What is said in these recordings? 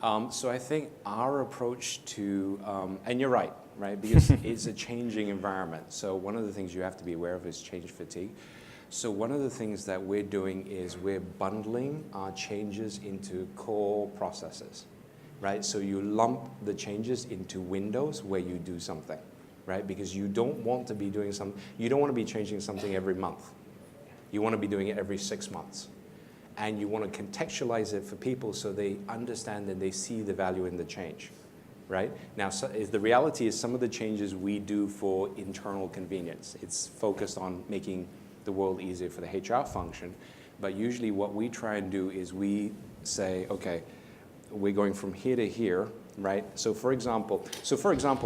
So I think our approach to, and you're right, because it's a changing environment. So one of the things you have to be aware of is change fatigue. So one of the things that we're doing is we're bundling our changes into core processes, right? So you lump the changes into windows where you do something, right? Because you don't want to be doing you don't want to be changing something every month. You want to be doing it every 6 months. And you want to contextualize it for people so they understand and they see the value in the change, right? Now, the reality is some of the changes we do for internal convenience. It's focused on making the world easier for the HR function. But usually what we try and do is we say, okay, we're going from here to here, right? So for example,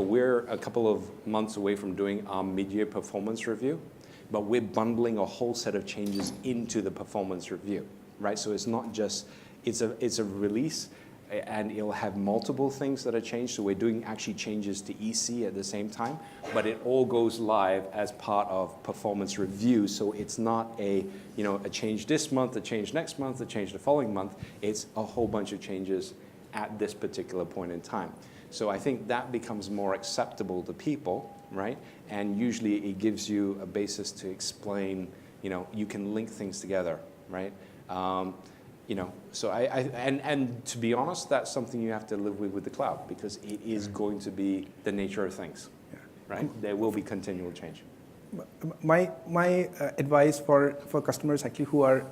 we're a couple of months away from doing our mid-year performance review, but we're bundling a whole set of changes into the performance review, right? So it's not just, it's a release, and it'll have multiple things that are changed. So we're doing actually changes to EC at the same time, but it all goes live as part of performance review. So it's not a change this month, a change next month, a change the following month. It's a whole bunch of changes at this particular point in time. So I think that becomes more acceptable to people, right? And usually it gives you a basis to explain, you can link things together, right? So and to be honest, that's something you have to live with the cloud, because it is going to be the nature of things, right? There will be continual change. My advice for customers actually who are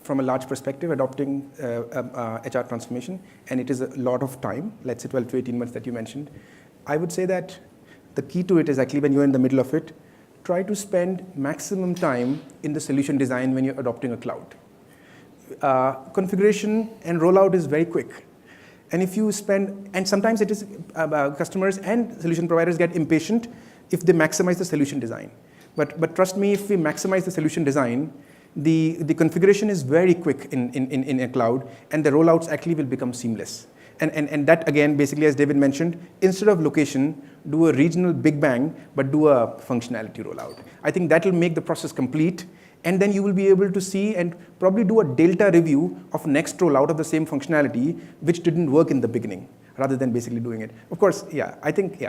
from a large perspective adopting HR transformation, and it is a lot of time, let's say 12 to 18 months that you mentioned, I would say that the key to it is actually when you're in the middle of it, try to spend maximum time in the solution design when you're adopting a cloud. Configuration and rollout is very quick. And if you spend, and sometimes it is customers and solution providers get impatient if they maximize the solution design. But trust me, if we maximize the solution design, the configuration is very quick in a cloud, and the rollouts actually will become seamless. And that, again, basically, as David mentioned, instead of location, do a regional big bang, but do a functionality rollout. I think that will make the process complete. And then you will be able to see and probably do a delta review of next rollout of the same functionality, which didn't work in the beginning, rather than basically doing it. Of course, I think